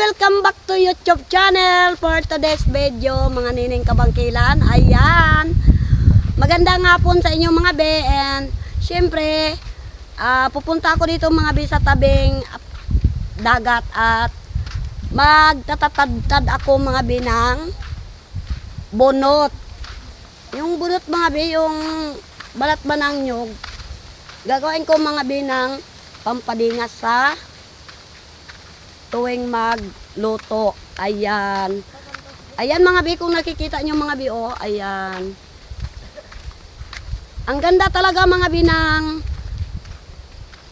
welcome back to YouTube channel for today's video, mga nining kabangkilan. Ayan, magandang hapon sa inyo mga be. And syempre, pupunta ako dito mga be sa tabing dagat at magtatatad ako mga be ng bunot. Yung bunot mga be, yung balat ba ng nyug, gagawin ko mga be ng pampadingas sa tuwing magluto. Ayan. Ayan mga bi, kung nakikita nyo mga bi, oh, ayan. Ang ganda talaga mga bi ng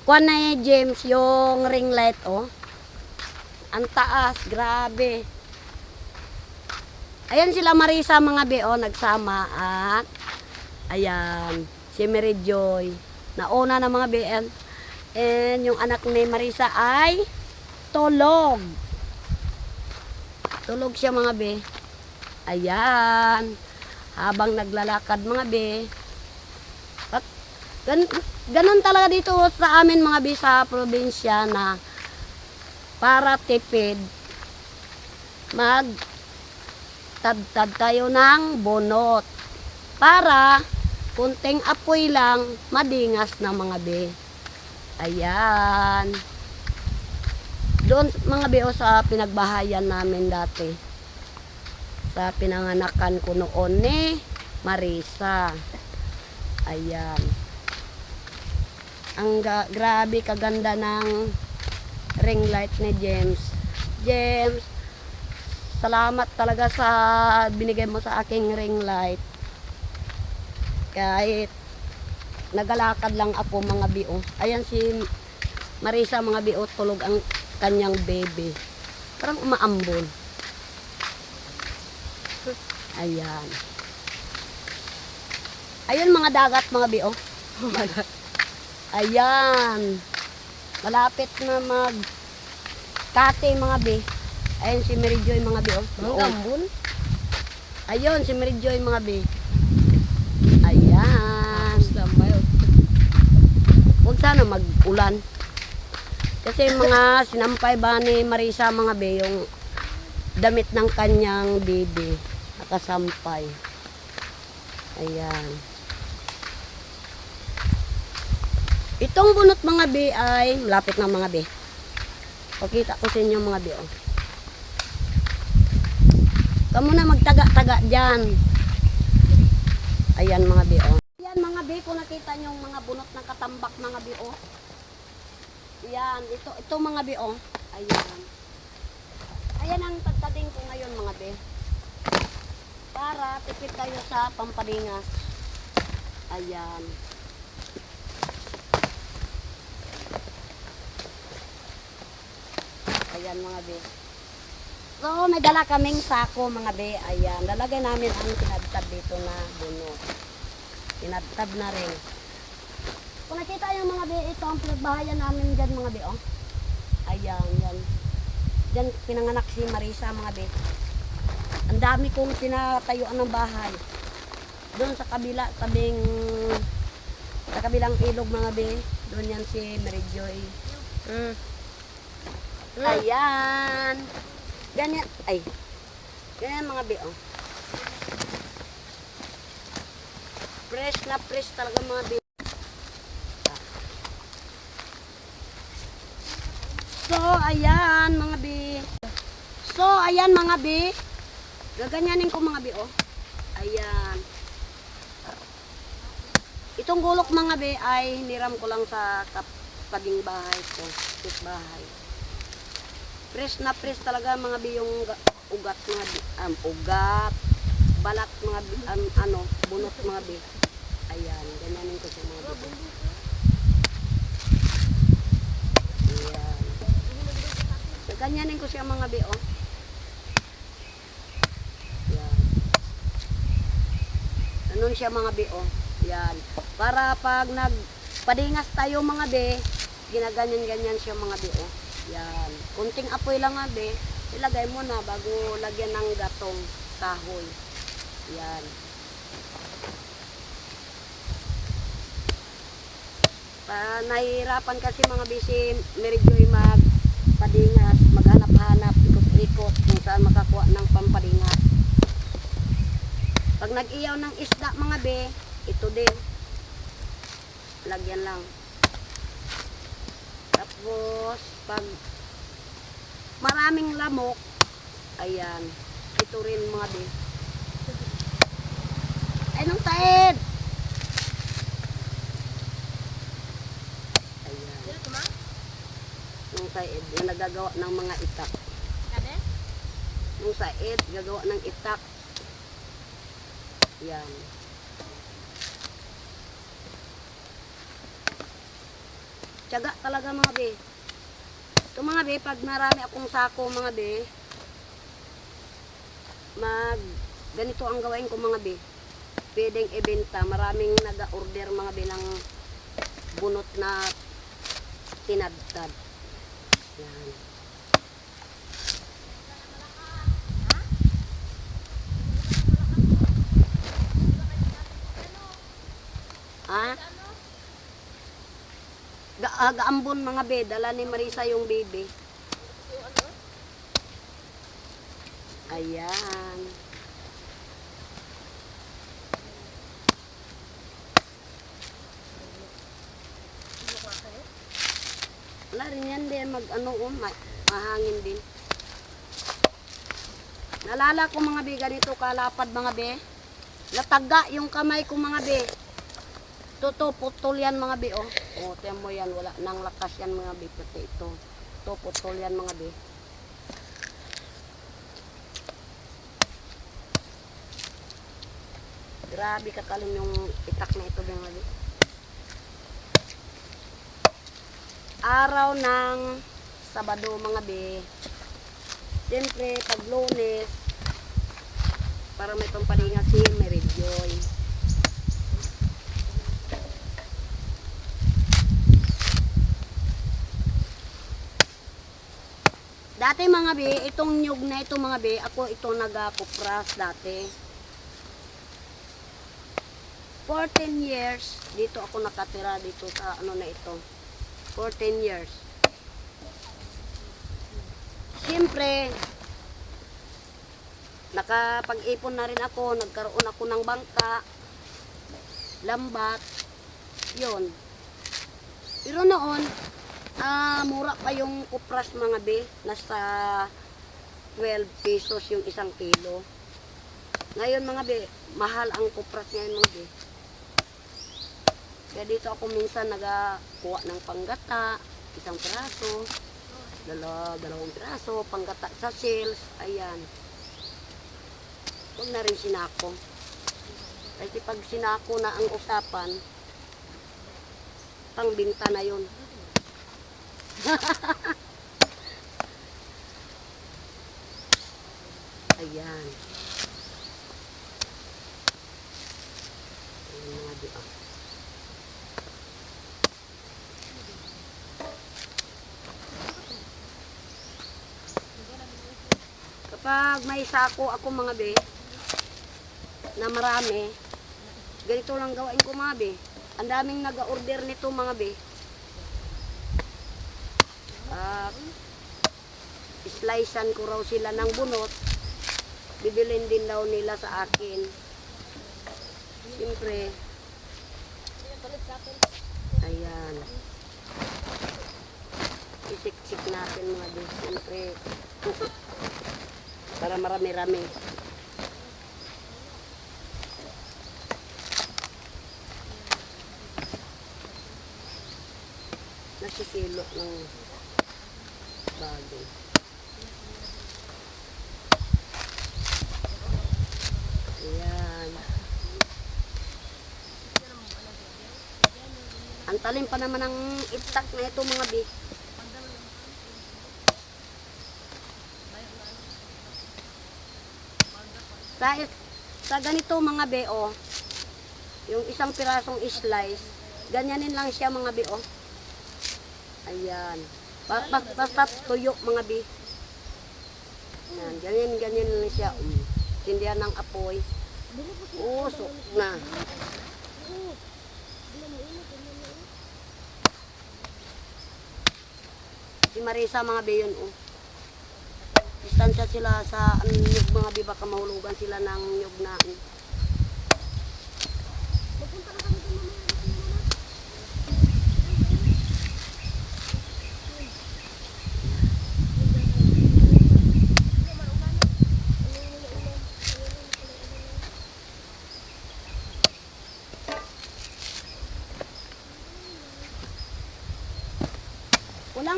kuwan na James, yung ring light, oh. Ang taas, grabe. Ayan sila Marisa mga bi, oh, nagsama at ayan, si Mary Joy. Nauna na mga bi, and yung anak ni Marisa ay tulog. Tulog siya mga be. Ayan. Habang naglalakad mga be. At ganun talaga dito sa amin mga be sa probinsya na para tipid tad tayo ng bunot. Para kunting apoy lang madingas na mga be. Ayan. Doon mga beo sa pinagbahayan namin dati. Sa pinanganakan ko noon ni Marisa. Ayan. Ang grabe kaganda ng ring light ni James. James, salamat talaga sa binigay mo sa aking ring light. Kahit nagalakad lang ako mga beo. Ayan si Marisa mga beo, tulog ang kanyang baby. Parang umaambon. Ayan. Ayun mga dagat mga bi, oh. Ayan. Malapit na mag kate mga bi. Ayun si Mary Joy mga bi, oh. Umaambon. Ayun si Mary Joy mga bi. Ayan. Huwag sana mag-ulan. Kasi mga sinampay ba ni Marisa mga be, yung damit ng kanyang baby, nakasampay. Ayan. Itong bunot mga be ay malapit ng mga be. Pakita ko sa inyo mga be, oh. Kamu na magtaga-taga dyan. Ayan mga be, oh. Ayan mga be, kung nakita nyo yung mga bunot ng katambak mga be, oh. Yan, ito mga be, oh. Ayan. Ayan ang tagtading ko ngayon mga be. Para tipid tayo sa pampadingas. Ayan. Ayan mga be. So, may dala kaming sako mga be. Ayan, lalagay namin ang tinadtab dito na bunot. Tinadtab na rin. Kung nakita yung mga be, ito ang pinagbahayan namin dyan mga be, oh. Ayan, yan. Dyan pinanganak si Marisa mga be. Ang dami kong pinatayuan ng bahay. Doon sa kabila, sa kabilang ilog mga be. Doon yan si Mary Joy. Ayan. Ganyan, ay. Ganyan mga be, oh. Fresh na fresh talaga mga be. So, ayan mga bi. So, ayan mga bi. Gaganyanin ko mga bi, oh. Ayan. Itong gulok mga bi ay hiniram ko lang sa tabing bahay ko. Pit bahay. Fresh na fresh talaga mga bi yung ugat mga bi. Ugat. Balat mga bi. Bunot mga bi. Ayan. Ganyanin ko sa mga bi. Ganyanin ko siya mga bi, oh. Yan. Ganun siya mga bi, oh. Yan. Para pag nagpadingas tayo mga bi, ginaganyan-ganyan siya mga bi, oh. Yan. Kunting apoy lang mga bi, ilagay mo na bago lagyan ng gatong kahoy. Yan. Nahihirapan kasi mga bi si Mary Joy magpadingas, maghanap-hanap, ikot nag-iyaw ng isda mga be, ito din. Lagyan lang. Tapos, pag maraming lamok, ayan, ito rin mga be. Ay, nung taed! Ayan. Nung taed, yung nagagawa ng mga itak. Nung saed, gagawa ng itak. Yan. Tiyaga talaga mga be. Ito mga be, pag marami akong sako mga be, ganito ang gawain ko mga be. Pwedeng ibenta. Maraming nag-order mga be ng bunot na tinadtad. Yan. Ha? Gaambon mga be, dala ni Marisa yung baby. Ayan. Wala rin yan din, mahangin din. Nalala ko mga be, ganito kalapad mga be. Nataga yung kamay ko mga be. Putol yan mga be, oh. Oh, tiyan mo yan, wala nang lakas yan mga be, pati ito. Putol yan mga be. Grabe katalim yung itak na ito mga be. Araw ng Sabado mga be. Siyempre, pag Lunes, para may pampalinga si Mary Joy. Dati mga be, itong nyug na ito mga be, ako ito nagkupras dati. 14 years, dito ako nakatira dito sa ano na ito. 14 years. Siyempre, nakapag-ipon na rin ako, nagkaroon ako ng bangka, lambat, yun. Pero noon, mura pa yung kupras mga be, nasa 12 pesos yung 1 kilo. Ngayon mga be, mahal ang kupras ngayon mga be. Kaya dito ako minsan nagakuha ng panggata, 1 piraso, 2 piraso, panggata sa sales, ayan. Huwag na rin sinako. Kasi pag sinako na ang usapan, pangbinta na yun. Ayan. Ayan mga di ah. Kapag may sako ako mga be, na marami, ganito lang gawain ko mga be. Ang daming nag-order nito mga be. Slicean ko raw sila ng bunot, bibilin din daw nila sa akin. Siyempre, ayan, isiksik natin mga be, siyempre, para marami-rami. Nasisilo ng bagay. Ayan. Ang talim pa naman ng itak na ito mga bi. Sa ganito mga be, oh, yung 1 pirasong slice, ganyanin lang siya mga be, oh. Ayan. Basta tuyo mga bi. Ayan, ganyan lang siya. Tindihan ng apoy. Usok na. Si Marisa mga be yun, oh. Distansya sila sa nyug mga bi, baka mahulugan sila ng nyug na.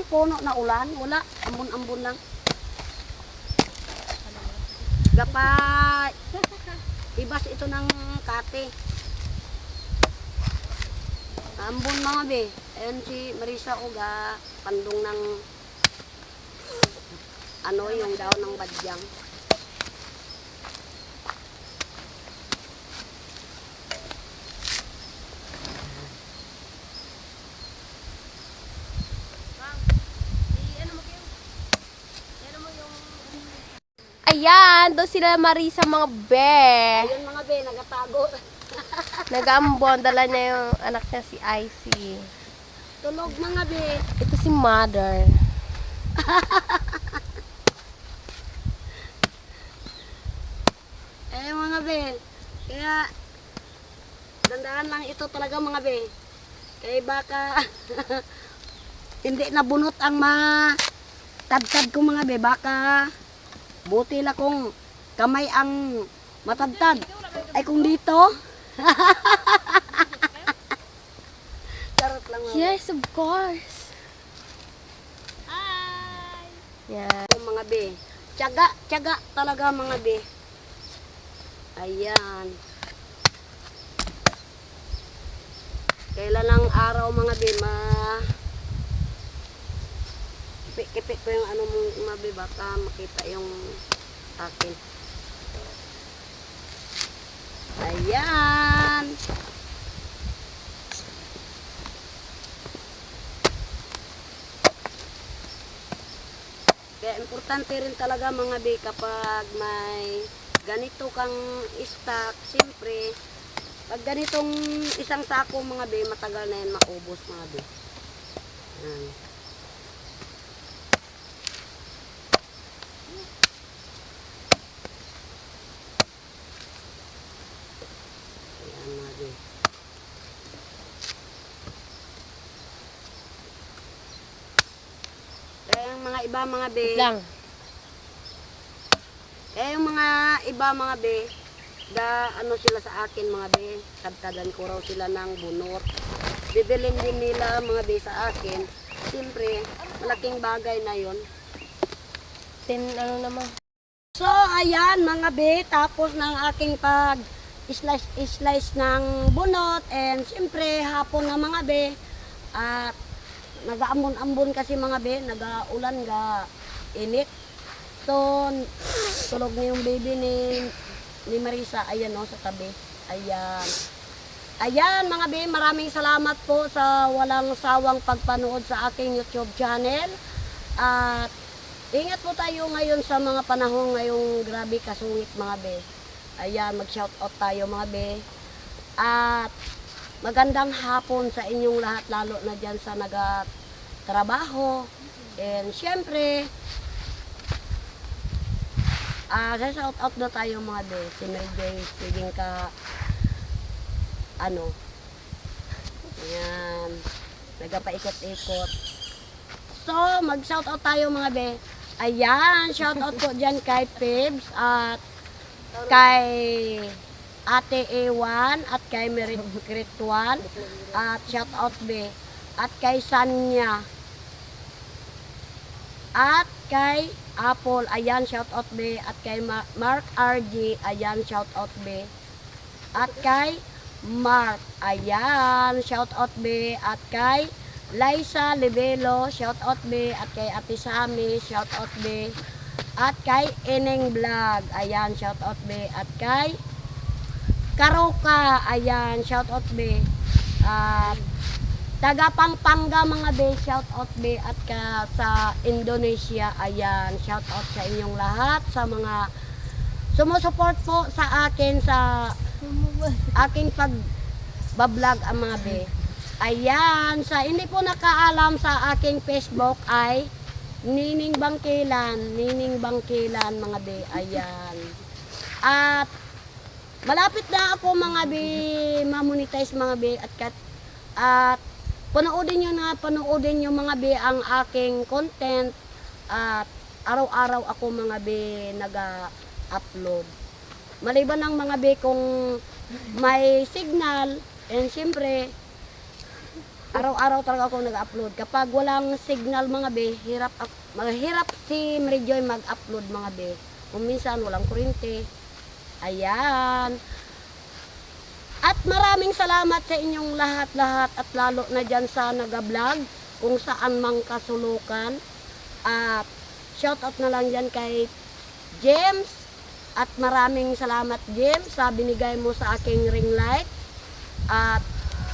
puno na ulan. Wala. Ambon-ambon lang. Gapa, ibas ito ng kate. Ambon mga be. Ayun si Marisa Uga, pandong ng ano yung daon ng badyang. Ayan, doon sila Marisa mga be. Ayun mga be, nagatago. Nag-ambon, dala niya yung anak niya si Icy. Tulog mga be. Ito si Mother. Eh mga be, kaya dandahan lang ito talaga mga be. Kaya baka hindi nabunot ang matadtad ko mga be. Baka buti lang kung kamay ang matadtad. Ay kung dito. Charot lang mga be. Yes, of course. Yan. Mga be. Tiyaga talaga mga be. Ayan. Kailan ang araw mga be kipik ko yung ano mong mga be baka makita yung akin. Ayan. Kaya importante rin talaga mga be kapag may ganito kang stock, siyempre, pag ganitong isang sako mga be, matagal na yan maubos mga be. Ayan. Ayan mga be. Kaya yung mga iba mga be, Lang. kaya yung mga iba mga be, ano sila sa akin mga be, tagtagan ko raw sila ng bunot. Bibilin din nila mga be sa akin. Siyempre, malaking bagay na yon. Ano naman. So, ayan mga be, tapos ng aking pag slice ng bunot. And siyempre, hapon na mga be, at nag-aambon-ambon kasi mga be, nag-ulan ga init. So, tulog na yung baby ni Marisa. Ayan o, sa tabi. Ayan. Ayan mga be, maraming salamat po sa walang sawang pagpanood sa aking YouTube channel. At ingat po tayo ngayon sa mga panahon ngayong grabe kasungit mga be. Ayan, mag-shoutout tayo mga be. At magandang hapon sa inyong lahat, lalo na dyan sa nagatrabaho. And syempre, sa shoutout na tayo mga be. Si Mary Jane, siging ka, ayan, nagapaikot-ikot. So, mag-shoutout tayo mga be. Ayan, shoutout po dyan kay Pibs at kay Ate A1 at kay Merit 1 at shoutout be. At kay Sanya at kay Apple, ayan, shoutout be. At kay Mark RG, ayan, shoutout be. At kay Mark, ayan, shoutout be. At kay Liza Libelo, shoutout be. At kay Ate Sami, shoutout be. At kay Eneng Vlog, ayan, shoutout be. At kay Karoka, ayan, shoutout be. At taga Pampanga mga be, shoutout be. At sa Indonesia, ayan, shoutout sa inyong lahat, sa mga sumusuport po sa akin sa aking pag-vlog ang mga be. Ayan, sa hindi po nakaalam sa aking Facebook ay Nining Bangkilan mga be. Ayan. At malapit na ako mga be ma-monetize mga be at panoodin nyo mga be ang aking content at araw-araw ako mga be naga-upload. Maliban ng mga be kung may signal and siyempre Araw-araw talaga ako nag-upload. Kapag walang signal mga be, mahirap si Mary Joy mag-upload mga be. Kung minsan walang kuryente. Ayan. At maraming salamat sa inyong lahat-lahat at lalo na dyan sa nag-vlog kung saan mang kasulukan. At shoutout na lang dyan kay James. At maraming salamat James sa binigay mo sa aking ring light. At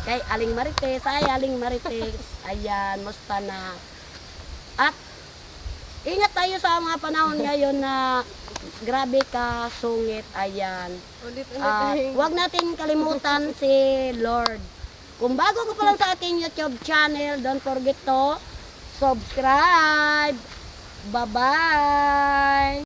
kay Aling Marites, Aling Marites, ayan, musta na. At ingat tayo sa mga panahon ngayon na grabe ka sungit, ayan. At huwag natin kalimutan si Lord. Kung bago ka pa lang sa ating YouTube channel, don't forget to subscribe. Bye-bye!